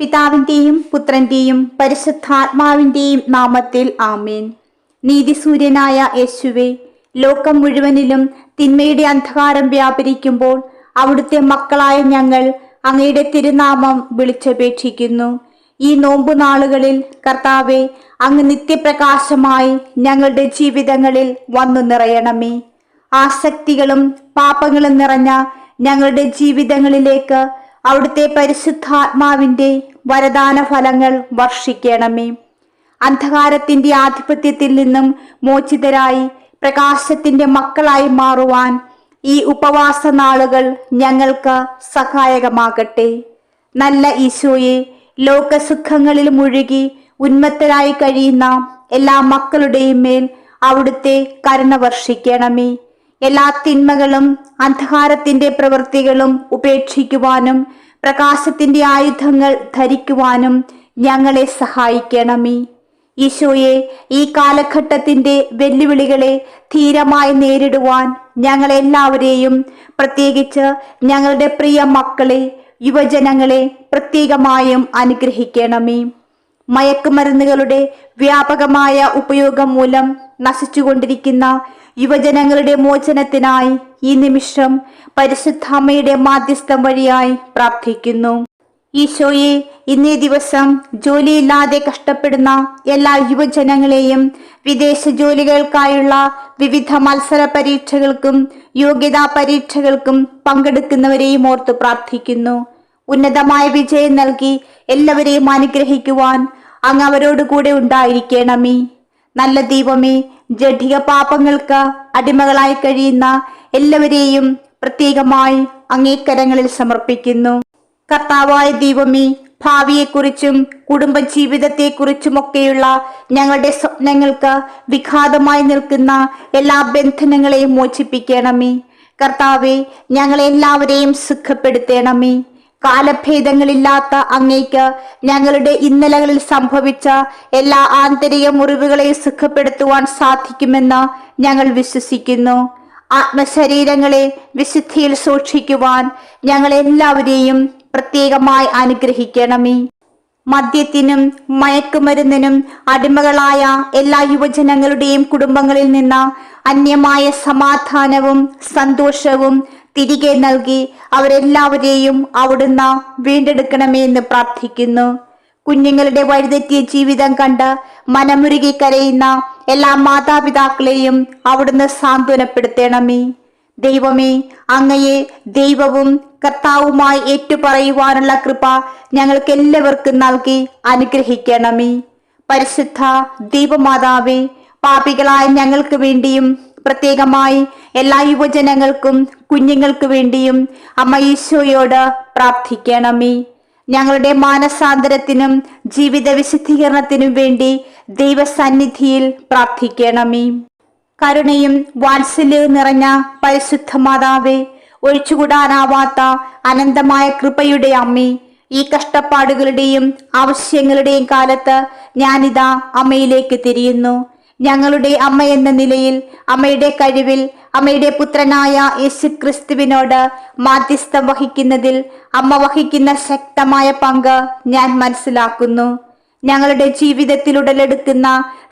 പിതാവിന്റെയും പുത്രന്റെയും പരിശുദ്ധാത്മാവിന്റെയും നാമത്തിൽ ആമേൻ. നീതിസൂര്യനായ യേശുവേ, ലോകം മുഴുവനിലും തിന്മയുടെ അന്ധകാരം വ്യാപരിക്കുമ്പോൾ അവിടുത്തെ മക്കളായ ഞങ്ങൾ അങ്ങയുടെ തിരുനാമം വിളിച്ചപേക്ഷിക്കുന്നു. ഈ നോമ്പുനാളുകളിൽ കർത്താവെ, അങ്ങ് നിത്യപ്രകാശമായി ഞങ്ങളുടെ ജീവിതങ്ങളിൽ വന്നു നിറയണമേ. ആസക്തികളും പാപങ്ങളും നിറഞ്ഞ ഞങ്ങളുടെ ജീവിതങ്ങളിലേക്ക് അവിടുത്തെ പരിശുദ്ധാത്മാവിന്റെ വരദാന ഫലങ്ങൾ വർഷിക്കണമേ. അന്ധകാരത്തിന്റെ ആധിപത്യത്തിൽ നിന്നും മോചിതരായി പ്രകാശത്തിന്റെ മക്കളായി മാറുവാൻ ഈ ഉപവാസ നാളുകൾ ഞങ്ങൾക്ക് സഹായകമാകട്ടെ. നല്ല ഈശോയെ, ലോകസുഖങ്ങളിൽ മുഴുകി ഉന്മത്തരായി കഴിയുന്ന എല്ലാ മക്കളുടെയും മേൽ അവിടുത്തെ കരുണ വർഷിക്കണമേ. എല്ലാ തിന്മകളും അന്ധകാരത്തിന്റെ പ്രവൃത്തികളും ഉപേക്ഷിക്കുവാനും പ്രകാശത്തിന്റെ ആയുധങ്ങൾ ധരിക്കുവാനും ഞങ്ങളെ സഹായിക്കണമേ. ഈശോയെ, ഈ കാലഘട്ടത്തിന്റെ വെല്ലുവിളികളെ ധീരമായി നേരിടുവാൻ ഞങ്ങളെല്ലാവരെയും, പ്രത്യേകിച്ച് ഞങ്ങളുടെ പ്രിയ മക്കളെ, യുവജനങ്ങളെ പ്രത്യേകമായും അനുഗ്രഹിക്കണമേ. മയക്കുമരുന്നുകളുടെ വ്യാപകമായ ഉപയോഗം മൂലം നശിച്ചുകൊണ്ടിരിക്കുന്ന യുവജനങ്ങളുടെ മോചനത്തിനായി ഈ നിമിഷം പരിശുദ്ധ അമ്മയുടെ മാധ്യസ്ഥം വഴിയായി പ്രാർത്ഥിക്കുന്നു. ഈശോയെ, ഇന്നേ ദിവസം ജോലിയില്ലാതെ കഷ്ടപ്പെടുന്ന എല്ലാ യുവജനങ്ങളെയും വിദേശ ജോലികൾക്കായുള്ള വിവിധ മത്സര പരീക്ഷകൾക്കും യോഗ്യതാ പരീക്ഷകൾക്കും പങ്കെടുക്കുന്നവരെയും ഓർത്ത് പ്രാർത്ഥിക്കുന്നു. ഉന്നതമായ വിജയം നൽകി എല്ലാവരെയും അനുഗ്രഹിക്കുവാൻ അങ്ങ് അവരോട് കൂടെ ഉണ്ടായിരിക്കണമേ. നല്ല ദൈവമേ, ജഡിക പാപങ്ങൾക്ക് അടിമകളായി കഴിയുന്ന എല്ലാവരെയും പ്രത്യേകമായി അങ്ങേക്കരങ്ങളിൽ സമർപ്പിക്കുന്നു. കർത്താവായ ദൈവമേ, ഭാവിയെക്കുറിച്ചും കുടുംബ ജീവിതത്തെക്കുറിച്ചുമൊക്കെയുള്ള ഞങ്ങളുടെ സ്വപ്നങ്ങൾക്ക് വിഘാതമായി നിൽക്കുന്ന എല്ലാ ബന്ധനങ്ങളെയും മോചിപ്പിക്കണമേ. കർത്താവെ, ഞങ്ങളെല്ലാവരെയും സുഖപ്പെടുത്തണമേ. കാലഭേദങ്ങളില്ലാത്ത അങ്ങേക്ക് ഞങ്ങളുടെ ഇന്നലകളിൽ സംഭവിച്ച എല്ലാ ആന്തരിക മുറിവുകളെയും സുഖപ്പെടുത്തുവാൻ സാധിക്കുമെന്ന് ഞങ്ങൾ വിശ്വസിക്കുന്നു. ആത്മശരീരങ്ങളെ വിശുദ്ധിയിൽ സൂക്ഷിക്കുവാൻ ഞങ്ങളെല്ലാവരെയും പ്രത്യേകമായി അനുഗ്രഹിക്കണമേ. മദ്യത്തിനും മയക്കുമരുന്നിനും അടിമകളായ എല്ലാ യുവജനങ്ങളുടെയും കുടുംബങ്ങളിൽ നിന്ന് അന്യമായ സമാധാനവും സന്തോഷവും തിരികെ നൽകി അവരെല്ലാവരെയും അവിടുന്ന് വീണ്ടെടുക്കണമേ എന്ന് പ്രാർത്ഥിക്കുന്നു. കുഞ്ഞുങ്ങളുടെ വഴിതെറ്റിയ ജീവിതം കണ്ട് മനമുരുകി കരയുന്ന എല്ലാ മാതാപിതാക്കളെയും അവിടുന്ന് സാന്ത്വനപ്പെടുത്തണമേ. ദൈവമേ, അങ്ങയെ ദൈവവും കർത്താവുമായി ഏറ്റുപറയുവാനുള്ള കൃപ ഞങ്ങൾക്ക് എല്ലാവർക്കും നൽകി അനുഗ്രഹിക്കണമേ. പരിശുദ്ധ ദൈവമാതാവേ, പാപികളായ ഞങ്ങൾക്ക് വേണ്ടിയും പ്രത്യേകമായി എല്ലാ യുവജനങ്ങൾക്കും കുഞ്ഞുങ്ങൾക്ക് വേണ്ടിയും അമ്മ ഈശോയോട് പ്രാർത്ഥിക്കണമേ. ഞങ്ങളുടെ മാനസാന്തരത്തിനും ജീവിത വിശുദ്ധീകരണത്തിനും വേണ്ടി ദൈവസന്നിധിയിൽ പ്രാർത്ഥിക്കണമേ. കരുണയും വാത്സല്യവും നിറഞ്ഞ പരിശുദ്ധ മാതാവേ, ഒഴിച്ചുകൂടാനാവാത്ത അനന്തമായ കൃപയുടെ അമ്മേ, ഈ കഷ്ടപ്പാടുകളുടെയും ആവശ്യങ്ങളുടെയും കാലത്ത് ഞാനിതാ അമ്മയിലേക്ക് തിരിയുന്നു. ഞങ്ങളുടെ അമ്മ എന്ന നിലയിൽ അമ്മയുടെ കഴിവിൽ അമ്മയുടെ പുത്രനായ യേശുക്രിസ്തുവിനോട് മാധ്യസ്ഥം വഹിക്കുന്നതിൽ അമ്മ വഹിക്കുന്ന ശക്തമായ പങ്ക് ഞാൻ മനസ്സിലാക്കുന്നു. ഞങ്ങളുടെ ജീവിതത്തിൽ ഉടലെടുക്കുന്ന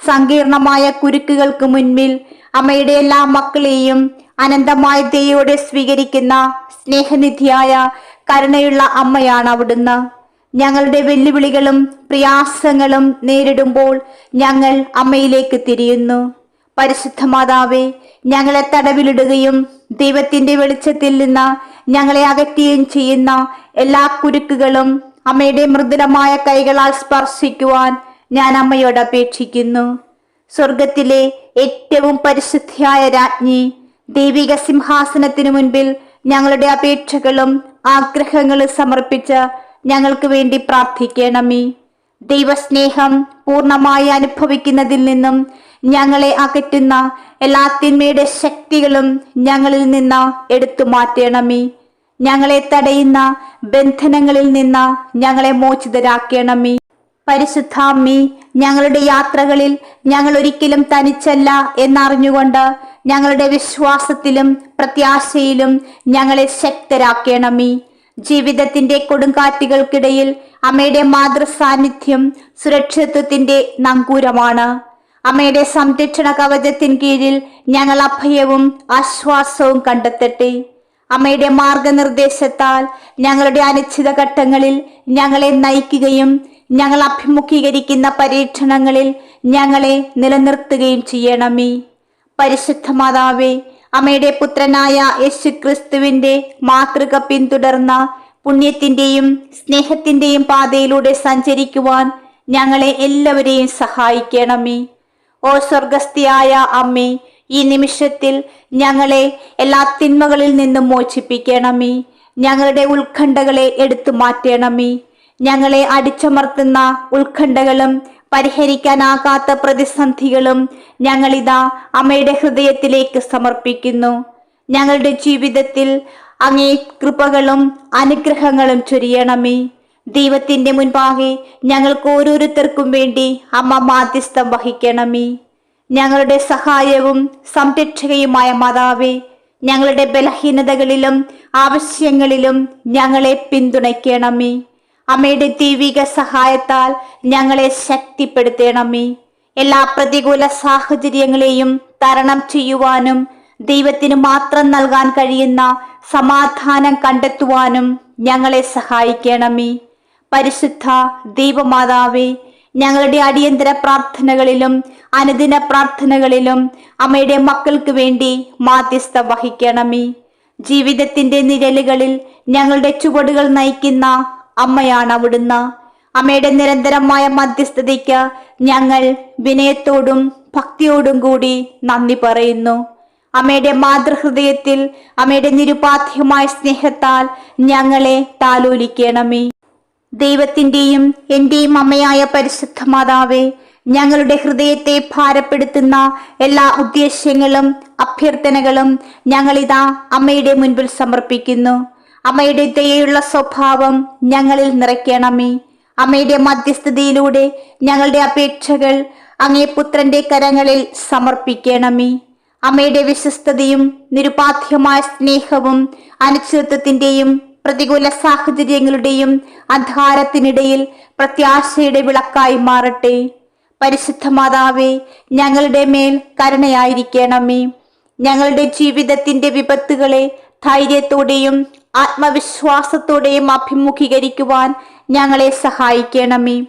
സങ്കീർണമായ കുരുക്കുകൾക്ക് മുൻപിൽ അമ്മയുടെ എല്ലാ മക്കളെയും അനന്തമായ ദയയോടെ സ്വീകരിക്കുന്ന സ്നേഹനിധിയായ കരുണയുള്ള അമ്മയാണ് അവിടുന്ന്. ഞങ്ങളുടെ വെല്ലുവിളികളും പ്രയാസങ്ങളും നേരിടുമ്പോൾ ഞങ്ങൾ അമ്മയിലേക്ക് തിരിയുന്നു. പരിശുദ്ധ മാതാവേ, ഞങ്ങളെ തടവിലിടുകയും ദൈവത്തിന്റെ വെളിച്ചത്തിൽ നിന്ന് ഞങ്ങളെ അകറ്റുകയും ചെയ്യുന്ന എല്ലാ കുരുക്കുകളും അമ്മയുടെ മൃദുലമായ കൈകളാൽ സ്പർശിക്കുവാൻ ഞാൻ അമ്മയോട് അപേക്ഷിക്കുന്നു. സ്വർഗത്തിലെ ഏറ്റവും പരിശുദ്ധിയായ രാജ്ഞി, ദൈവിക സിംഹാസനത്തിനു മുൻപിൽ ഞങ്ങളുടെ അപേക്ഷകളും ആഗ്രഹങ്ങളും സമർപ്പിച്ച് ഞങ്ങൾക്ക് വേണ്ടി പ്രാർത്ഥിക്കണമേ. ദൈവസ്നേഹം പൂർണ്ണമായി അനുഭവിക്കുന്നതിൽ നിന്നും ഞങ്ങളെ അകറ്റുന്ന എല്ലാ തിന്മയുടെ ശക്തികളും ഞങ്ങളിൽ നിന്ന് എടുത്തു മാറ്റണമേ. ഞങ്ങളെ തടയുന്ന ബന്ധനങ്ങളിൽ നിന്ന് ഞങ്ങളെ മോചിതരാക്കണമേ. പരിശുദ്ധാമ്മേ, ഞങ്ങളുടെ യാത്രകളിൽ ഞങ്ങൾ ഒരിക്കലും തനിച്ചല്ല എന്നറിഞ്ഞുകൊണ്ട് ഞങ്ങളുടെ വിശ്വാസത്തിലും പ്രത്യാശയിലും ഞങ്ങളെ ശക്തരാക്കണമേ. ജീവിതത്തിന്റെ കൊടുങ്കാറ്റുകൾക്കിടയിൽ അമ്മയുടെ മാതൃസാന്നിധ്യം സുരക്ഷിതത്വത്തിന്റെ നങ്കൂരമാണ്. അമ്മയുടെ സംരക്ഷണ കവചത്തിൻ കീഴിൽ ഞങ്ങൾ അഭയവും ആശ്വാസവും കണ്ടെത്തട്ടെ. അമ്മയുടെ മാർഗനിർദ്ദേശത്താൽ ഞങ്ങളുടെ അനിശ്ചിത ഘട്ടങ്ങളിൽ ഞങ്ങളെ നയിക്കുകയും ഞങ്ങൾ അഭിമുഖീകരിക്കുന്ന പരീക്ഷണങ്ങളിൽ ഞങ്ങളെ നിലനിർത്തുകയും ചെയ്യണമേ. പരിശുദ്ധ മാതാവേ, അമ്മയുടെ പുത്രനായ യേശുക്രിസ്തുവിന്റെ മാതൃക പിന്തുടർന്ന പുണ്യത്തിന്റെയും സ്നേഹത്തിന്റെയും പാതയിലൂടെ സഞ്ചരിക്കുവാൻ ഞങ്ങളെ എല്ലാവരെയും സഹായിക്കണമേ. ഓ സ്വർഗസ്ഥയായ അമ്മേ, ഈ നിമിഷത്തിൽ ഞങ്ങളെ എല്ലാ തിന്മകളിൽ നിന്നും മോചിപ്പിക്കണമേ. ഞങ്ങളുടെ ഉത്കണ്ഠകളെ എടുത്തു മാറ്റണമേ. ഞങ്ങളെ അടിച്ചമർത്തുന്ന ഉത്കണ്ഠകളും പരിഹരിക്കാനാകാത്ത പ്രതിസന്ധികളും ഞങ്ങളിതാ അമ്മയുടെ ഹൃദയത്തിലേക്ക് സമർപ്പിക്കുന്നു. ഞങ്ങളുടെ ജീവിതത്തിൽ അങ്ങേ കൃപകളും അനുഗ്രഹങ്ങളും ചൊരിയണമേ. ദൈവത്തിന്റെ മുൻപാകെ ഞങ്ങൾക്ക് ഓരോരുത്തർക്കും വേണ്ടി അമ്മ മാധ്യസ്ഥം വഹിക്കണമേ. ഞങ്ങളുടെ സഹായവും സംരക്ഷകയുമായ മാതാവേ, ഞങ്ങളുടെ ബലഹീനതകളിലും ആവശ്യങ്ങളിലും ഞങ്ങളെ പിന്തുണയ്ക്കണമേ. അമ്മയുടെ ദൈവിക സഹായത്താൽ ഞങ്ങളെ ശക്തിപ്പെടുത്തണമേ. എല്ലാ പ്രതികൂല സാഹചര്യങ്ങളെയും തരണം ചെയ്യുവാനും ദൈവത്തിന് മാത്രം നൽകാൻ കഴിയുന്ന സമാധാനം കണ്ടെത്തുവാനും ഞങ്ങളെ സഹായിക്കണമേ. പരിശുദ്ധ ദൈവമാതാവേ, ഞങ്ങളുടെ അടിയന്തര പ്രാർത്ഥനകളിലും അനുദിന പ്രാർത്ഥനകളിലും അമ്മയുടെ മക്കൾക്ക് വേണ്ടി മാധ്യസ്ഥം വഹിക്കണമേ. ജീവിതത്തിന്റെ നിഴലുകളിൽ ഞങ്ങളുടെ ചുവടുകൾ നയിക്കുന്ന അമ്മയാണ് അവിടുന്ന്. അമ്മയുടെ നിരന്തരമായ മധ്യസ്ഥതയ്ക്ക് ഞങ്ങൾ വിനയത്തോടും ഭക്തിയോടും കൂടി നന്ദി പറയുന്നു. അമ്മയുടെ മാതൃഹൃദയത്തിൽ അമ്മയുടെ നിരുപാധ്യമായ സ്നേഹത്താൽ ഞങ്ങളെ താലോലിക്കണമേ. ദൈവത്തിന്റെയും എന്റെയും അമ്മയായ പരിശുദ്ധ മാതാവേ, ഞങ്ങളുടെ ഹൃദയത്തെ ഭാരപ്പെടുത്തുന്ന എല്ലാ ഉദ്ദേശ്യങ്ങളും അഭ്യർത്ഥനകളും ഞങ്ങളിതാ അമ്മയുടെ മുൻപിൽ സമർപ്പിക്കുന്നു. അമ്മയുടെ ദയയുള്ള സ്വഭാവം ഞങ്ങളിൽ നിറയ്ക്കണമേ. അമ്മയുടെ മധ്യസ്ഥതയിലൂടെ ഞങ്ങളുടെ അപേക്ഷകൾ അങ്ങേ പുത്രന്റെ കരങ്ങളിൽ സമർപ്പിക്കണമേ. അമ്മയുടെ വിശ്വസ്തതയും നിരുപാധ്യമായ സ്നേഹവും അനിശ്ചിതത്വത്തിന്റെയും പ്രതികൂല സാഹചര്യങ്ങളുടെയും അന്ധകാരത്തിനിടയിൽ പ്രത്യാശയുടെ വിളക്കായി മാറട്ടെ. പരിശുദ്ധ മാതാവേ, ഞങ്ങളുടെ മേൽ കരുണയായിരിക്കണമേ. ഞങ്ങളുടെ ജീവിതത്തിന്റെ വിപത്തുകളെ ധൈര്യത്തോടെയും ആത്മവിശ്വാസത്തോടെയും അഭിമുഖീകരിക്കുവാൻ ഞങ്ങളെ സഹായിക്കണമേ.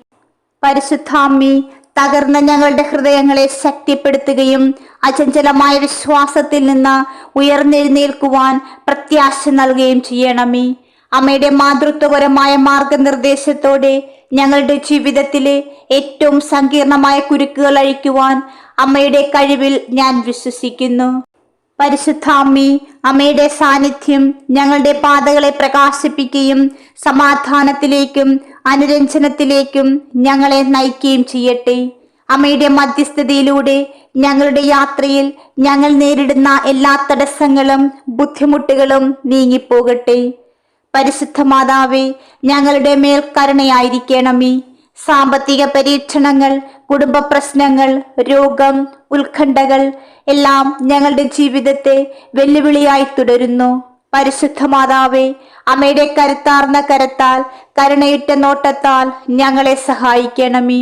പരിശുദ്ധാമ്മേ, തകർന്ന ഞങ്ങളുടെ ഹൃദയങ്ങളെ ശക്തിപ്പെടുത്തുകയും അചഞ്ചലമായ വിശ്വാസത്തിൽ നിന്ന് ഉയർന്നെഴുന്നേൽക്കുവാൻ പ്രത്യാശ നൽകുകയും ചെയ്യണമേ. അമ്മയുടെ മാതൃത്വപരമായ മാർഗനിർദ്ദേശത്തോടെ ഞങ്ങളുടെ ജീവിതത്തിലെ ഏറ്റവും സങ്കീർണമായ കുരുക്കുകൾ അഴിക്കുവാൻ അമ്മയുടെ കഴിവിൽ ഞാൻ വിശ്വസിക്കുന്നു. പരിശുദ്ധാമ്മേ, അമ്മയുടെ സാന്നിധ്യം ഞങ്ങളുടെ പാതകളെ പ്രകാശിപ്പിക്കുകയും സമാധാനത്തിലേക്കും അനുരഞ്ജനത്തിലേക്കും ഞങ്ങളെ നയിക്കുകയും ചെയ്യട്ടെ. അമ്മയുടെ മധ്യസ്ഥതയിലൂടെ ഞങ്ങളുടെ യാത്രയിൽ ഞങ്ങൾ നേരിടുന്ന എല്ലാ തടസ്സങ്ങളും ബുദ്ധിമുട്ടുകളും നീങ്ങിപ്പോകട്ടെ. പരിശുദ്ധ മാതാവേ, ഞങ്ങളുടെ മേൽ കരുണയായിരിക്കണമേ. സാമ്പത്തിക പരീക്ഷണങ്ങൾ, കുടുംബ പ്രശ്നങ്ങൾ, രോഗം, ഉത്കണ്ഠകൾ എല്ലാം ഞങ്ങളുടെ ജീവിതത്തെ വെല്ലുവിളിയായി തുടരുന്നു. പരിശുദ്ധ മാതാവേ, അമ്മയുടെ കരുത്താർന്ന കരത്താൽ കരുണയിട്ട നോട്ടത്താൽ ഞങ്ങളെ സഹായിക്കണമേ.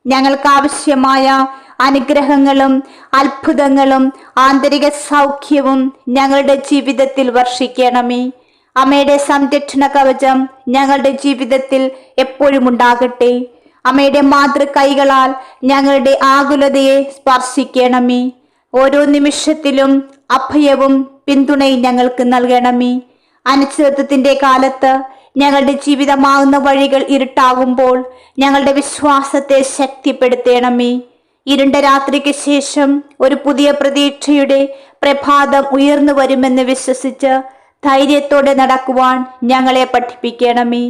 ഞങ്ങൾക്ക് ആവശ്യമായ അനുഗ്രഹങ്ങളും അത്ഭുതങ്ങളും ആന്തരിക സൗഖ്യവും ഞങ്ങളുടെ ജീവിതത്തിൽ വർഷിക്കണമേ. അമ്മയുടെ സംരക്ഷണ കവചം ഞങ്ങളുടെ ജീവിതത്തിൽ എപ്പോഴും ഉണ്ടാകട്ടെ. അമ്മയുടെ മാതൃകൈകളാൽ ഞങ്ങളുടെ ആകുലതയെ സ്പർശിക്കണമേ. ഓരോ നിമിഷത്തിലും അഭയവും പിന്തുണയും ഞങ്ങൾക്ക് നൽകണമേ. അനിശ്ചിതത്വത്തിന്റെ കാലത്ത് ഞങ്ങളുടെ ജീവിതമാകുന്ന വഴികൾ ഇരുട്ടാകുമ്പോൾ ഞങ്ങളുടെ വിശ്വാസത്തെ ശക്തിപ്പെടുത്തണമേ. ഇരുണ്ട രാത്രിക്ക് ശേഷം ഒരു പുതിയ പ്രതീക്ഷയുടെ പ്രഭാതം ഉയർന്നു വരുമെന്ന് വിശ്വസിച്ച് ധൈര്യത്തോടെ നടക്കുവാൻ ഞങ്ങളെ പഠിപ്പിക്കണമേ.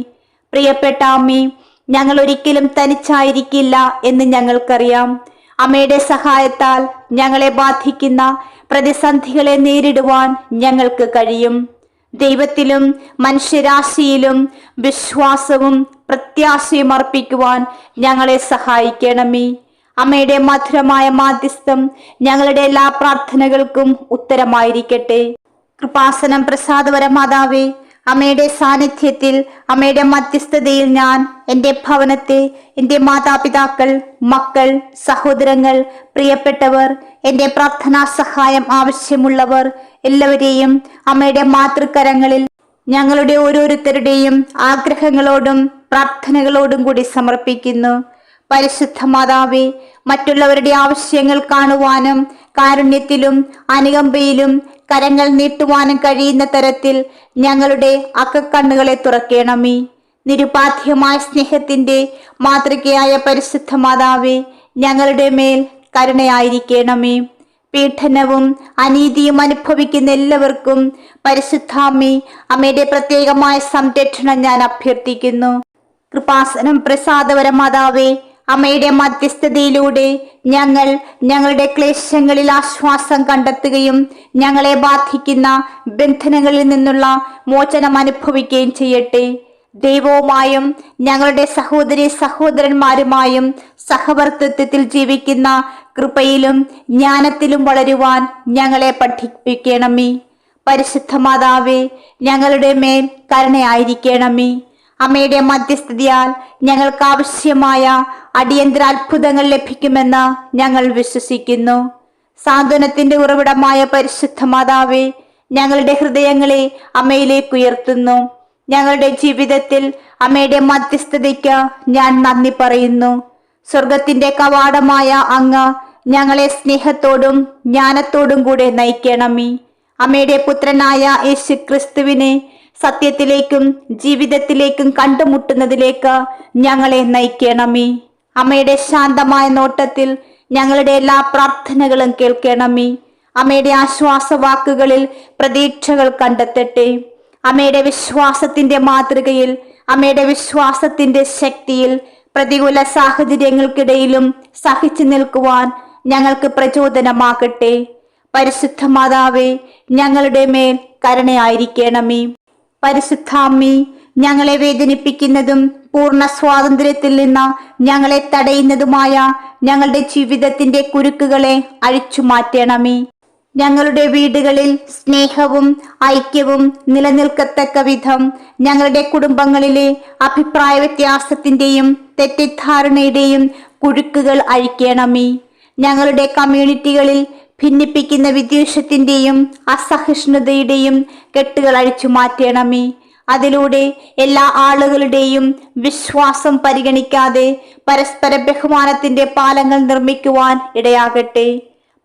പ്രിയപ്പെട്ട അമ്മേ, ഞങ്ങൾ ഒരിക്കലും തനിച്ചായിരിക്കില്ല എന്ന് ഞങ്ങൾക്കറിയാം. അമ്മയുടെ സഹായത്താൽ ഞങ്ങളെ ബാധിക്കുന്ന പ്രതിസന്ധികളെ നേരിടുവാൻ ഞങ്ങൾക്ക് കഴിയും. ദൈവത്തിലും മനുഷ്യരാശിയിലും വിശ്വാസവും പ്രത്യാശയും അർപ്പിക്കുവാൻ ഞങ്ങളെ സഹായിക്കണമേ. അമ്മയുടെ മധുരമായ മാധ്യസ്ഥം ഞങ്ങളുടെ എല്ലാ പ്രാർത്ഥനകൾക്കും ഉത്തരമായിരിക്കട്ടെ. കൃപാസനം പ്രസാദവര മാതാവേ, അമ്മയുടെ സാന്നിധ്യത്തിൽ, അമ്മയുടെ മധ്യസ്ഥതയിൽ ഞാൻ എൻ്റെ ഭവനത്തെ, എൻ്റെ മാതാപിതാക്കൾ, മക്കൾ, സഹോദരങ്ങൾ, പ്രിയപ്പെട്ടവർ, എൻ്റെ പ്രാർത്ഥനാ സഹായം ആവശ്യമുള്ളവർ എല്ലാവരെയും അമ്മയുടെ മാതൃകരങ്ങളിൽ ഞങ്ങളുടെ ഓരോരുത്തരുടെയും ആഗ്രഹങ്ങളോടും പ്രാർത്ഥനകളോടും കൂടി സമർപ്പിക്കുന്നു. പരിശുദ്ധ മാതാവേ, മറ്റുള്ളവരുടെ ആവശ്യങ്ങൾ കാണുവാനും കാരുണ്യത്തിലും അനുകമ്പയിലും കരങ്ങൾ നീട്ടുവാനും കഴിയുന്ന തരത്തിൽ ഞങ്ങളുടെ അകക്കണ്ണുകളെ തുറക്കണമേ. നിരുപാധ്യമായ സ്നേഹത്തിന്റെ മാതൃകയായ പരിശുദ്ധ മാതാവേ, ഞങ്ങളുടെ മേൽ കരുണയായിരിക്കണമേ. പീഡനവും അനീതിയും അനുഭവിക്കുന്ന എല്ലാവർക്കും പരിശുദ്ധാമ്മേ, അമ്മയുടെ പ്രത്യേകമായ സംരക്ഷണം ഞാൻ അഭ്യർത്ഥിക്കുന്നു. കൃപാസനം പ്രസാദവര മാതാവേ, അമ്മയുടെ മധ്യസ്ഥതയിലൂടെ ഞങ്ങളുടെ ക്ലേശങ്ങളിൽ ആശ്വാസം കണ്ടെത്തുകയും ഞങ്ങളെ ബാധിക്കുന്ന ബന്ധനങ്ങളിൽ നിന്നുള്ള മോചനം അനുഭവിക്കുകയും ചെയ്യട്ടെ. ദൈവവുമായും ഞങ്ങളുടെ സഹോദരി സഹോദരന്മാരുമായും സഹവർത്തിത്വത്തിൽ ജീവിക്കുന്ന കൃപയിലും ജ്ഞാനത്തിലും വളരുവാൻ ഞങ്ങളെ പഠിപ്പിക്കണമേ. പരിശുദ്ധ മാതാവേ, ഞങ്ങളുടെ മേൽ കരുണയായിരിക്കണമേ. അമ്മയുടെ മധ്യസ്ഥതയാൽ ഞങ്ങൾക്ക് ആവശ്യമായ അടിയന്തര അത്ഭുതങ്ങൾ ലഭിക്കുമെന്ന് ഞങ്ങൾ വിശ്വസിക്കുന്നു. സാന്ത്വനത്തിന്റെ ഉറവിടമായ പരിശുദ്ധ മാതാവേ, ഞങ്ങളുടെ ഹൃദയങ്ങളെ അമ്മയിലേക്ക് ഉയർത്തുന്നു. ഞങ്ങളുടെ ജീവിതത്തിൽ അമ്മയുടെ മധ്യസ്ഥതയ്ക്ക് ഞാൻ നന്ദി പറയുന്നു. സ്വർഗത്തിന്റെ കവാടമായ അങ്ങ് ഞങ്ങളെ സ്നേഹത്തോടും ജ്ഞാനത്തോടും കൂടെ നയിക്കണമേ. അമ്മയുടെ പുത്രനായ യേശു ക്രിസ്തുവിനെ സത്യത്തിലേക്കും ജീവിതത്തിലേക്കും കണ്ടുമുട്ടുന്നതിലേക്ക് ഞങ്ങളെ നയിക്കണമേ. അമ്മയുടെ ശാന്തമായ നോട്ടത്തിൽ ഞങ്ങളുടെ എല്ലാ പ്രാർത്ഥനകളും കേൾക്കണമേ. അമ്മയുടെ ആശ്വാസവാക്കുകളിൽ പ്രതീക്ഷകൾ കണ്ടെത്തട്ടെ. അമ്മയുടെ വിശ്വാസത്തിന്റെ മാതൃകയിൽ, അമ്മയുടെ വിശ്വാസത്തിന്റെ ശക്തിയിൽ പ്രതികൂല സാഹചര്യങ്ങൾക്കിടയിലും സഹിച്ചു നിൽക്കുവാൻ ഞങ്ങൾക്ക് പ്രചോദനമാകട്ടെ. പരിശുദ്ധ മാതാവേ, ഞങ്ങളുടെ മേൽ കരുണയായിരിക്കണമേ. പരിശുദ്ധാമ്മേ, ഞങ്ങളെ വേദനിപ്പിക്കുന്നതും പൂർണ്ണ സ്വാതന്ത്ര്യത്തിൽ നിന്ന് ഞങ്ങളെ തടയുന്നതുമായ ഞങ്ങളുടെ ജീവിതത്തിന്റെ കുരുക്കുകളെ അഴിച്ചു മാറ്റണമേ. ഞങ്ങളുടെ വീടുകളിൽ സ്നേഹവും ഐക്യവും നിലനിൽക്കത്തക്ക വിധം ഞങ്ങളുടെ കുടുംബങ്ങളിലെ അഭിപ്രായ വ്യത്യാസത്തിന്റെയും തെറ്റിദ്ധാരണയുടെയും കുരുക്കുകൾ അഴിക്കണമേ. ഞങ്ങളുടെ കമ്മ്യൂണിറ്റികളിൽ ഭിന്നിപ്പിക്കുന്ന വിദ്വേഷത്തിന്റെയും അസഹിഷ്ണുതയുടെയും കെട്ടുകൾ അഴിച്ചു മാറ്റണമേ. അതിലൂടെ എല്ലാ ആളുകളുടെയും വിശ്വാസം പരിഗണിക്കാതെ പരസ്പര ബഹുമാനത്തിന്റെ പാലങ്ങൾ നിർമ്മിക്കുവാൻ ഇടയാകട്ടെ.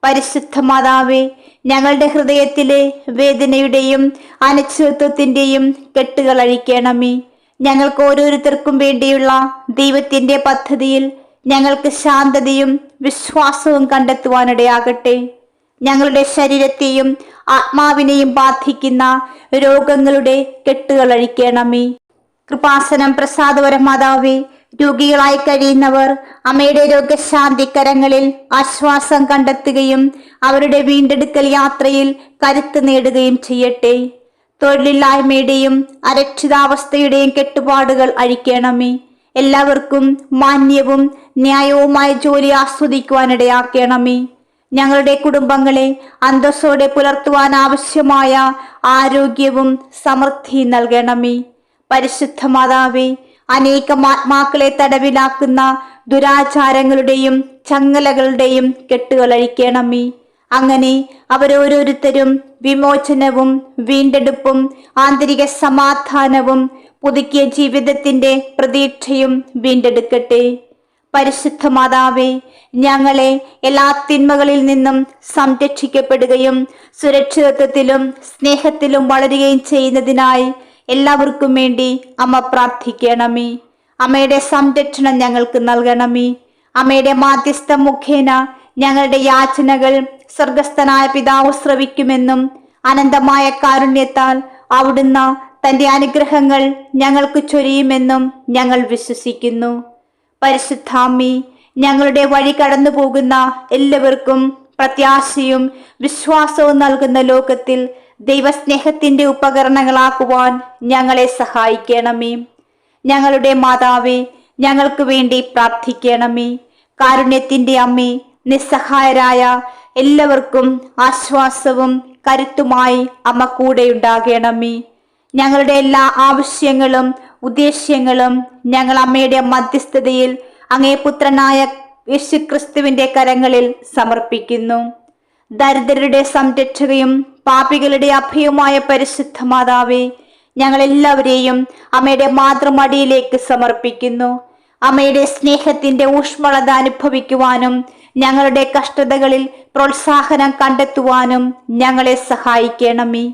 പരിശുദ്ധ മാതാവേ, ഞങ്ങളുടെ ഹൃദയത്തിലെ വേദനയുടെയും അനിശ്ചിതത്വത്തിന്റെയും കെട്ടുകൾ അഴിക്കണമേ. ഞങ്ങൾക്ക് ഓരോരുത്തർക്കും വേണ്ടിയുള്ള ദൈവത്തിന്റെ പദ്ധതിയിൽ ഞങ്ങൾക്ക് ശാന്തതയും വിശ്വാസവും കണ്ടെത്തുവാനിടയാകട്ടെ. ഞങ്ങളുടെ ശരീരത്തെയും ആത്മാവിനെയും ബാധിക്കുന്ന രോഗങ്ങളുടെ കെട്ടുകൾ അഴിക്കണമേ. കൃപാസനം പ്രസാദവര മാതാവേ, രോഗികളായി കഴിയുന്നവർ അമ്മയുടെ രോഗശാന്തി കരങ്ങളിൽ ആശ്വാസം കണ്ടെത്തുകയും അവരുടെ വീണ്ടെടുക്കൽ യാത്രയിൽ കരുത്ത് നേടുകയും ചെയ്യട്ടെ. തൊഴിലില്ലായ്മയുടെയും അരക്ഷിതാവസ്ഥയുടെയും കെട്ടുപാടുകൾ അഴിക്കണമേ. എല്ലാവർക്കും മാന്യവും ന്യായവുമായ ജോലി ആസ്വദിക്കുവാനിടയാക്കണമേ. ഞങ്ങളുടെ കുടുംബങ്ങളെ അന്തസ്സോടെ പുലർത്തുവാൻ ആവശ്യമായ ആരോഗ്യവും സമൃദ്ധിയും നൽകണമേ. പരിശുദ്ധ മാതാവേ, അനേകം ആത്മാക്കളെ തടവിലാക്കുന്ന ദുരാചാരങ്ങളുടെയും ചങ്ങലകളുടെയും കെട്ടുകൾ അഴിക്കണമേ. അങ്ങനെ അവരോരോരുത്തരും വിമോചനവും വീണ്ടെടുപ്പും ആന്തരിക സമാധാനവും പുതുക്കിയ ജീവിതത്തിന്റെ പ്രതീക്ഷയും വീണ്ടെടുക്കട്ടെ. പരിശുദ്ധ മാതാവേ, ഞങ്ങളെ എല്ലാ തിന്മകളിൽ നിന്നും സംരക്ഷിക്കപ്പെടുകയും സുരക്ഷിതത്വത്തിലും സ്നേഹത്തിലും വളരുകയും ചെയ്യുന്നതിനായി എല്ലാവർക്കും വേണ്ടി അമ്മ പ്രാർത്ഥിക്കണമേ. അമ്മയുടെ സംരക്ഷണം ഞങ്ങൾക്ക് നൽകണമേ. അമ്മയുടെ മാധ്യസ്ഥ മുഖേന ഞങ്ങളുടെ യാചനകൾ സ്വർഗസ്ഥനായ പിതാവ് ശ്രവിക്കുമെന്നും അനന്തമായ കാരുണ്യത്താൽ അവിടുന്ന് തന്റെ അനുഗ്രഹങ്ങൾ ഞങ്ങൾക്ക് ചൊരിയുമെന്നും ഞങ്ങൾ വിശ്വസിക്കുന്നു. പരിശുദ്ധാമ്മേ, ഞങ്ങളുടെ വഴി കടന്നു പോകുന്ന എല്ലാവർക്കും പ്രത്യാശയും വിശ്വാസവും നൽകുന്ന ലോകത്തിൽ ദൈവസ്നേഹത്തിന്റെ ഉപകരണങ്ങളാക്കുവാൻ ഞങ്ങളെ സഹായിക്കണമേ. ഞങ്ങളുടെ മാതാവേ, ഞങ്ങൾക്ക് വേണ്ടി പ്രാർത്ഥിക്കണമേ. കാരുണ്യത്തിന്റെ അമ്മേ, നിസ്സഹായരായ എല്ലാവർക്കും ആശ്വാസവും കരുത്തുമായി അമ്മ കൂടെ ഉണ്ടാകണമേ. ഞങ്ങളുടെ എല്ലാ ആവശ്യങ്ങളും ഉദ്ദേശ്യങ്ങളും ഞങ്ങൾ അമ്മയുടെ മധ്യസ്ഥതയിൽ അങ്ങേ പുത്രനായ യേശുക്രിസ്തുവിന്റെ കരങ്ങളിൽ സമർപ്പിക്കുന്നു. ദരിദ്രരുടെ സംരക്ഷകയും പാപികളുടെ അഭയവുമായ പരിശുദ്ധ മാതാവേ, ഞങ്ങളെല്ലാവരെയും അമ്മയുടെ മാതൃമടിയിലേക്ക് സമർപ്പിക്കുന്നു. അമ്മയുടെ സ്നേഹത്തിന്റെ ഊഷ്മളത അനുഭവിക്കുവാനും ഞങ്ങളുടെ കഷ്ടതകളിൽ പ്രോത്സാഹനം കണ്ടെത്തുവാനും ഞങ്ങളെ സഹായിക്കണമേ.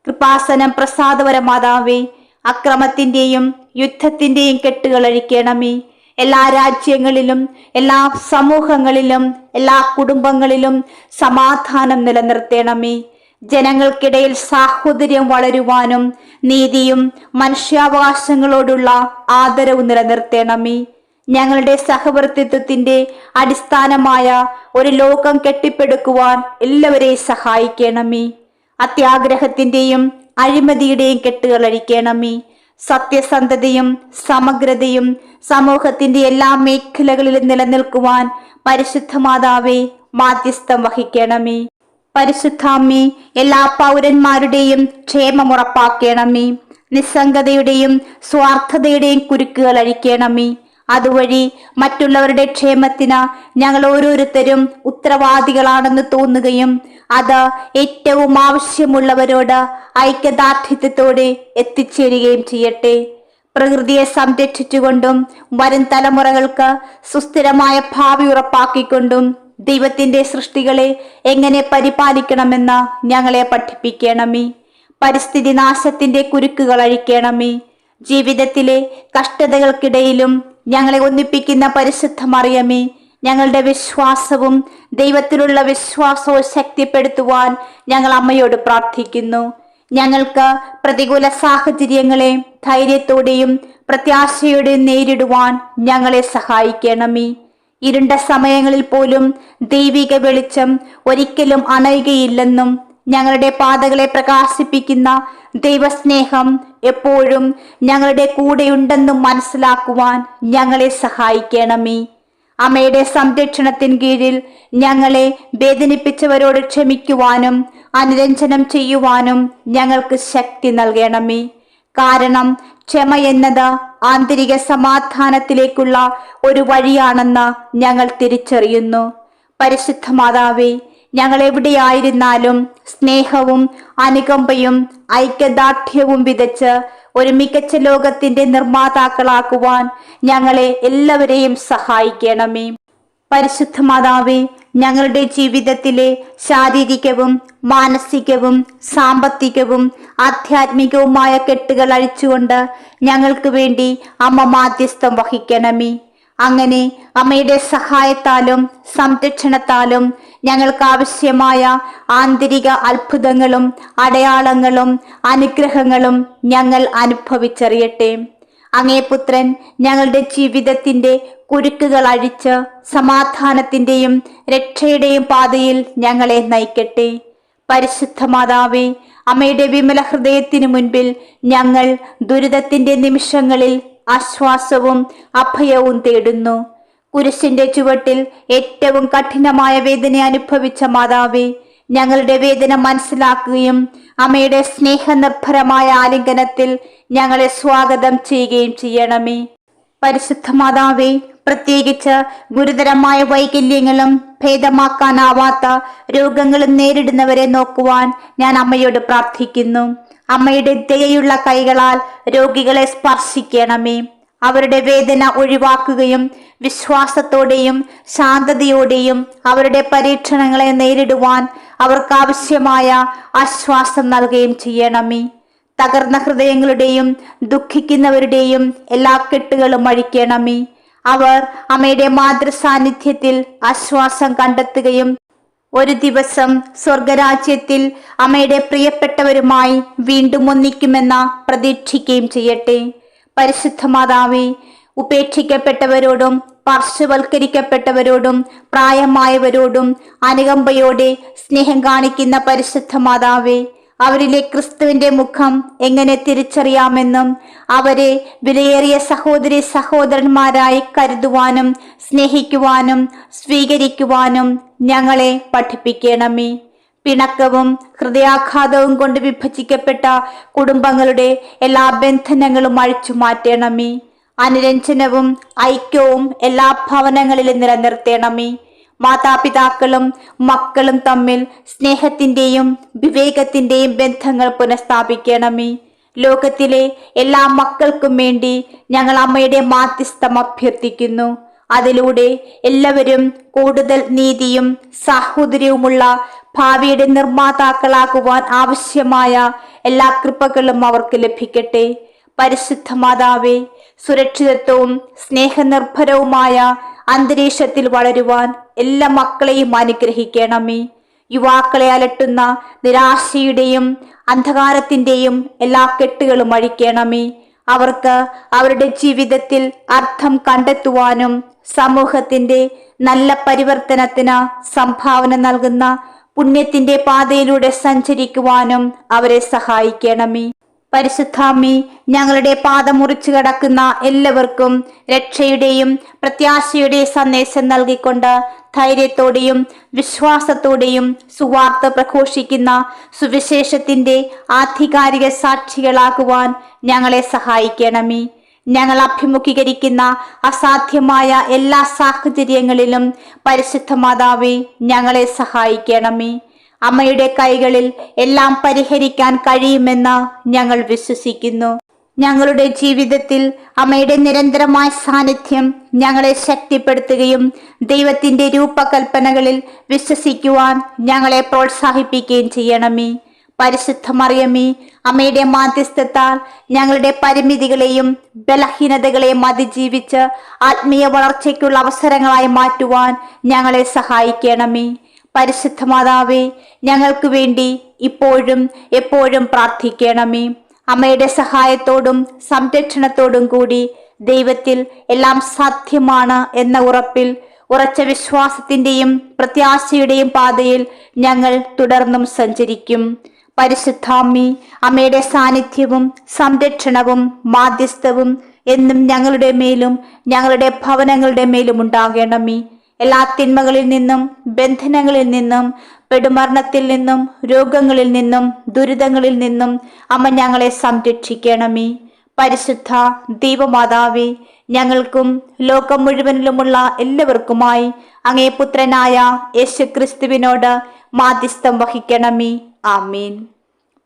കൃപാസനം പ്രസാദവര മാതാവേ, അക്രമത്തിന്റെയും യുദ്ധത്തിന്റെയും കെട്ടുകൾ അഴിക്കണമേ. എല്ലാ രാജ്യങ്ങളിലും എല്ലാ സമൂഹങ്ങളിലും എല്ലാ കുടുംബങ്ങളിലും സമാധാനം നിലനിർത്തണമേ. ജനങ്ങൾക്കിടയിൽ സാഹോദര്യം വളരുവാനും നീതിയും മനുഷ്യാവകാശങ്ങളോടുള്ള ആദരവും നിലനിർത്തണമേ. ഞങ്ങളുടെ സഹവർത്തിത്വത്തിന്റെ അടിസ്ഥാനമായ ഒരു ലോകം കെട്ടിപ്പടുക്കുവാൻ എല്ലാവരെയും സഹായിക്കണമേ. അത്യാഗ്രഹത്തിന്റെയും അഴിമതിയുടെയും കെട്ടുകൾ അഴിക്കണമേ. സത്യസന്ധതയും സമഗ്രതയും സമൂഹത്തിന്റെ എല്ലാ മേഖലകളിലും നിലനിൽക്കുവാൻ പരിശുദ്ധ മാതാവേ മാധ്യസ്ഥം വഹിക്കണമേ. പരിശുദ്ധാമ്മേ, എല്ലാ പൗരന്മാരുടെയും ക്ഷേമം ഉറപ്പാക്കണമേ. നിസ്സംഗതയുടെയും സ്വാർത്ഥതയുടെയും കുരുക്കുകൾ അഴിക്കണമേ. അതുവഴി മറ്റുള്ളവരുടെ ക്ഷേമത്തിന് ഞങ്ങൾ ഓരോരുത്തരും ഉത്തരവാദികളാണെന്ന് തോന്നുകയും അത് ഏറ്റവും ആവശ്യമുള്ളവരോട് ഐക്യദാർഢ്യത്തോടെ എത്തിച്ചേരുകയും ചെയ്യട്ടെ. പ്രകൃതിയെ സംരക്ഷിച്ചുകൊണ്ടും വരും തലമുറകൾക്ക് സുസ്ഥിരമായ ഭാവി ഉറപ്പാക്കിക്കൊണ്ടും ദൈവത്തിന്റെ സൃഷ്ടികളെ എങ്ങനെ പരിപാലിക്കണമെന്ന് ഞങ്ങളെ പഠിപ്പിക്കണമേ. പരിസ്ഥിതി നാശത്തിന്റെ കുരുക്കുകൾ അഴിക്കണമേ. ജീവിതത്തിലെ കഷ്ടതകൾക്കിടയിലും ഞങ്ങളെ ഒന്നിപ്പിക്കുന്ന പരിശുദ്ധ മറിയമേ, ഞങ്ങളുടെ വിശ്വാസവും ദൈവത്തിലുള്ള വിശ്വാസവും ശക്തിപ്പെടുത്തുവാൻ ഞങ്ങൾ അമ്മയോട് പ്രാർത്ഥിക്കുന്നു. ഞങ്ങൾക്ക് പ്രതികൂല സാഹചര്യങ്ങളെ ധൈര്യത്തോടെയും പ്രത്യാശയോടെയും നേരിടുവാൻ ഞങ്ങളെ സഹായിക്കണമേ. ഇരുണ്ട സമയങ്ങളിൽ പോലും ദൈവിക വെളിച്ചം ഒരിക്കലും അണയുകയില്ലെന്നും ഞങ്ങളുടെ പാതകളെ പ്രകാശിപ്പിക്കുന്ന ദൈവസ്നേഹം എപ്പോഴും ഞങ്ങളുടെ കൂടെയുണ്ടെന്നും മനസ്സിലാക്കുവാൻ ഞങ്ങളെ സഹായിക്കണമേ. അമ്മയുടെ സംരക്ഷണത്തിന് കീഴിൽ ഞങ്ങളെ വേദനിപ്പിച്ചവരോട് ക്ഷമിക്കുവാനും അനുരഞ്ജനം ചെയ്യുവാനും ഞങ്ങൾക്ക് ശക്തി നൽകണമേ. കാരണം ക്ഷമ എന്നത് ആന്തരിക സമാധാനത്തിലേക്കുള്ള ഒരു വഴിയാണെന്ന് ഞങ്ങൾ തിരിച്ചറിയുന്നു. പരിശുദ്ധ മാതാവേ, ഞങ്ങൾ എവിടെയായിരുന്നാലും സ്നേഹവും അനുകമ്പയും ഐക്യദാർഢ്യവും വിതച്ച് ഒരു മികച്ച ലോകത്തിന്റെ നിർമ്മാതാക്കളാക്കുവാൻ ഞങ്ങളെ എല്ലാവരെയും സഹായിക്കണമേ. പരിശുദ്ധ മാതാവേ, ഞങ്ങളുടെ ജീവിതത്തിലെ ശാരീരികവും മാനസികവും സാമ്പത്തികവും ആധ്യാത്മികവുമായ കെട്ടുകൾ അഴിച്ചുകൊണ്ട് ഞങ്ങൾക്ക് വേണ്ടി അമ്മ മാധ്യസ്ഥം വഹിക്കണമേ. അങ്ങനെ അമ്മയുടെ സഹായത്താലും സംരക്ഷണത്താലും ഞങ്ങൾക്ക് ആവശ്യമായ ആന്തരിക അത്ഭുതങ്ങളും അടയാളങ്ങളും അനുഗ്രഹങ്ങളും ഞങ്ങൾ അനുഭവിച്ചറിയട്ടെ. അങ്ങേ പുത്രൻ ഞങ്ങളുടെ ജീവിതത്തിന്റെ കുരുക്കുകൾ അഴിച്ച് സമാധാനത്തിന്റെയും രക്ഷയുടെയും പാതയിൽ ഞങ്ങളെ നയിക്കട്ടെ. പരിശുദ്ധ മാതാവേ, അമ്മയുടെ വിമല ഹൃദയത്തിനു മുൻപിൽ ഞങ്ങൾ ദുരിതത്തിന്റെ നിമിഷങ്ങളിൽ ആശ്വാസവും അഭയവും തേടുന്നു. കുരിശിന്റെ ചുവട്ടിൽ ഏറ്റവും കഠിനമായ വേദന അനുഭവിച്ച മാതാവേ, ഞങ്ങളുടെ വേദന മനസ്സിലാക്കുകയും അമ്മയുടെ സ്നേഹനിർഭരമായ ആലിംഗനത്തിൽ ഞങ്ങളെ സ്വാഗതം ചെയ്യുകയും ചെയ്യണമേ. പരിശുദ്ധ മാതാവേ, പ്രത്യേകിച്ച് ഗുരുതരമായ വൈകല്യങ്ങളും ഭേദമാക്കാനാവാത്ത രോഗങ്ങളും നേരിടുന്നവരെ നോക്കുവാൻ ഞാൻ അമ്മയോട് പ്രാർത്ഥിക്കുന്നു. അമ്മയുടെ ദയയുള്ള കൈകളാൽ രോഗികളെ സ്പർശിക്കണമേ. അവരുടെ വേദന ഒഴിവാക്കുകയും വിശ്വാസത്തോടെയും ശാന്തതയോടെയും അവരുടെ പരീക്ഷണങ്ങളെ നേരിടുവാൻ അവർക്കാവശ്യമായ ആശ്വാസം നൽകുകയും ചെയ്യണമേ. തകർന്ന ഹൃദയങ്ങളുടെയും ദുഃഖിക്കുന്നവരുടെയും എല്ലാ കെട്ടുകളും അഴിക്കണമേ. അവർ അമ്മയുടെ മാതൃസാന്നിധ്യത്തിൽ ആശ്വാസം കണ്ടെത്തുകയും ഒരു ദിവസം സ്വർഗരാജ്യത്തിൽ അമ്മയുടെ പ്രിയപ്പെട്ടവരുമായി വീണ്ടും ഒന്നിക്കുമെന്ന് പ്രതീക്ഷിക്കുകയും ചെയ്യട്ടെ. പരിശുദ്ധ മാതാവേ, ഉപേക്ഷിക്കപ്പെട്ടവരോടും പാർശ്വവൽക്കരിക്കപ്പെട്ടവരോടും പ്രായമായവരോടും അനുകമ്പയോടെ സ്നേഹം കാണിക്കുന്ന പരിശുദ്ധ മാതാവേ, അവരിലെ ക്രിസ്തുവിന്റെ മുഖം എങ്ങനെ തിരിച്ചറിയാമെന്നും അവരെ വിലയേറിയ സഹോദരി സഹോദരന്മാരായി കരുതുവാനും സ്നേഹിക്കുവാനും സ്വീകരിക്കുവാനും ഞങ്ങളെ പഠിപ്പിക്കണമേ. പിണക്കവും ഹൃദയാഘാതവും കൊണ്ട് വിഭജിക്കപ്പെട്ട കുടുംബങ്ങളുടെ എല്ലാ ബന്ധനങ്ങളും അഴിച്ചു മാറ്റണമേ. അനുരഞ്ജനവും ഐക്യവും എല്ലാ ഭവനങ്ങളിലും നിലനിർത്തണമേ. മാതാപിതാക്കളും മക്കളും തമ്മിൽ സ്നേഹത്തിന്റെയും വിവേകത്തിന്റെയും ബന്ധങ്ങൾ പുനഃസ്ഥാപിക്കണമേ. ലോകത്തിലെ എല്ലാ മക്കൾക്കും വേണ്ടി ഞങ്ങൾ അമ്മയുടെ മാധ്യസ്ഥം അഭ്യർത്ഥിക്കുന്നു. അതിലൂടെ എല്ലാവരും കൂടുതൽ നീതിയും സാഹോദര്യവുമുള്ള ഭാവിയുടെ നിർമ്മാതാക്കളാകുവാൻ ആവശ്യമായ എല്ലാ കൃപകളും അവർക്ക് ലഭിക്കട്ടെ. പരിശുദ്ധ മാതാവേ, സുരക്ഷിതത്വവും സ്നേഹനിർഭരവുമായ അന്തരീക്ഷത്തിൽ വളരുവാൻ എല്ലാ മക്കളെയും അനുഗ്രഹിക്കണമേ. യുവാക്കളെ അലട്ടുന്ന നിരാശയുടെയും അന്ധകാരത്തിന്റെയും എല്ലാ കെട്ടുകളും അഴിക്കണമേ. അവർക്ക് അവരുടെ ജീവിതത്തിൽ അർത്ഥം കണ്ടെത്തുവാനും സമൂഹത്തിന്റെ നല്ല പരിവർത്തനത്തിന് സംഭാവന നൽകുന്ന പുണ്യത്തിന്റെ പാതയിലൂടെ സഞ്ചരിക്കുവാനും അവരെ സഹായിക്കണമേ. പരിശുദ്ധാമ്മേ, ഞങ്ങളുടെ പാത മുറിച്ചു കടക്കുന്ന എല്ലാവർക്കും രക്ഷയുടെയും പ്രത്യാശയുടെയും സന്ദേശം നൽകിക്കൊണ്ട് ധൈര്യത്തോടെയും വിശ്വാസത്തോടെയും സുവാർത്ത പ്രഘോഷിക്കുന്ന സുവിശേഷത്തിന്റെ ആധികാരിക സാക്ഷികളാകുവാൻ ഞങ്ങളെ സഹായിക്കണമേ. ഞങ്ങൾ അഭിമുഖീകരിക്കുന്ന അസാധ്യമായ എല്ലാ സാഹചര്യങ്ങളിലും പരിശുദ്ധ മാതാവേ, ഞങ്ങളെ സഹായിക്കണമേ. അമ്മയുടെ കൈകളിൽ എല്ലാം പരിഹരിക്കാൻ കഴിയുമെന്ന് ഞങ്ങൾ വിശ്വസിക്കുന്നു. ഞങ്ങളുടെ ജീവിതത്തിൽ അമ്മയുടെ നിരന്തരമായ സാന്നിധ്യം ഞങ്ങളെ ശക്തിപ്പെടുത്തുകയും ദൈവത്തിന്റെ രൂപകൽപ്പനകളിൽ വിശ്വസിക്കുവാൻ ഞങ്ങളെ പ്രോത്സാഹിപ്പിക്കുകയും ചെയ്യണമേ. പരിശുദ്ധ മറിയമേ, അമ്മയുടെ മാധ്യസ്ഥത്താൽ ഞങ്ങളുടെ പരിമിതികളെയും ബലഹീനതകളെയും അതിജീവിച്ച് ആത്മീയ വളർച്ചയ്ക്കുള്ള അവസരങ്ങളായി മാറ്റുവാൻ ഞങ്ങളെ സഹായിക്കണമേ. പരിശുദ്ധ മാതാവേ, ഞങ്ങൾക്ക് വേണ്ടി ഇപ്പോഴും എപ്പോഴും പ്രാർത്ഥിക്കണമേ. അമ്മയുടെ സഹായത്തോടും സംരക്ഷണത്തോടും കൂടി ദൈവത്തിൽ എല്ലാം സാധ്യമാണ് എന്ന ഉറപ്പിൽ ഉറച്ച വിശ്വാസത്തിന്റെയും പ്രത്യാശയുടെയും പാതയിൽ ഞങ്ങൾ തുടർന്നും സഞ്ചരിക്കും. പരിശുദ്ധാമ്മേ, അമ്മയുടെ സാന്നിധ്യവും സംരക്ഷണവും മാധ്യസ്ഥവും എന്നും ഞങ്ങളുടെ മേലും ഞങ്ങളുടെ ഭവനങ്ങളുടെ മേലും ഉണ്ടാകണമേ. എല്ലാ തിന്മകളിൽ നിന്നും ബന്ധനങ്ങളിൽ നിന്നും പെടുമരണത്തിൽ നിന്നും രോഗങ്ങളിൽ നിന്നും ദുരിതങ്ങളിൽ നിന്നും അമ്മ ഞങ്ങളെ സംരക്ഷിക്കണമേ. പരിശുദ്ധ ദൈവമാതാവേ, ഞങ്ങൾക്കും ലോകം മുഴുവനിലുമുള്ള എല്ലാവർക്കുമായി അങ്ങേ പുത്രനായ യേശുക്രിസ്തുവിനോട് മാധ്യസ്ഥം വഹിക്കണമേ. ആമേൻ.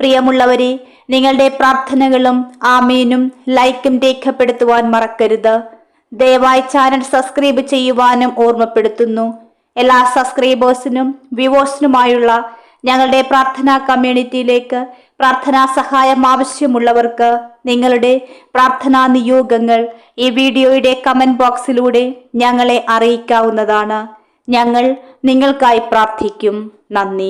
പ്രിയമുള്ളവരെ, നിങ്ങളുടെ പ്രാർത്ഥനകളും ആമേനും ലൈക്കും രേഖപ്പെടുത്തുവാൻ മറക്കരുത്. ദയവായി ചാനൽ സബ്സ്ക്രൈബ് ചെയ്യുവാനും ഓർമ്മപ്പെടുത്തുന്നു. എല്ലാ സബ്സ്ക്രൈബേഴ്സിനും വ്യൂവേഴ്സിനുമായുള്ള ഞങ്ങളുടെ പ്രാർത്ഥനാ കമ്മ്യൂണിറ്റിയിലേക്ക് പ്രാർത്ഥനാ സഹായം ആവശ്യമുള്ളവർക്ക് നിങ്ങളുടെ പ്രാർത്ഥനാ നിയോഗങ്ങൾ ഈ വീഡിയോയുടെ കമന്റ് ബോക്സിലൂടെ ഞങ്ങളെ അറിയിക്കാവുന്നതാണ്. ഞങ്ങൾ നിങ്ങൾക്കായി പ്രാർത്ഥിക്കും. നന്ദി.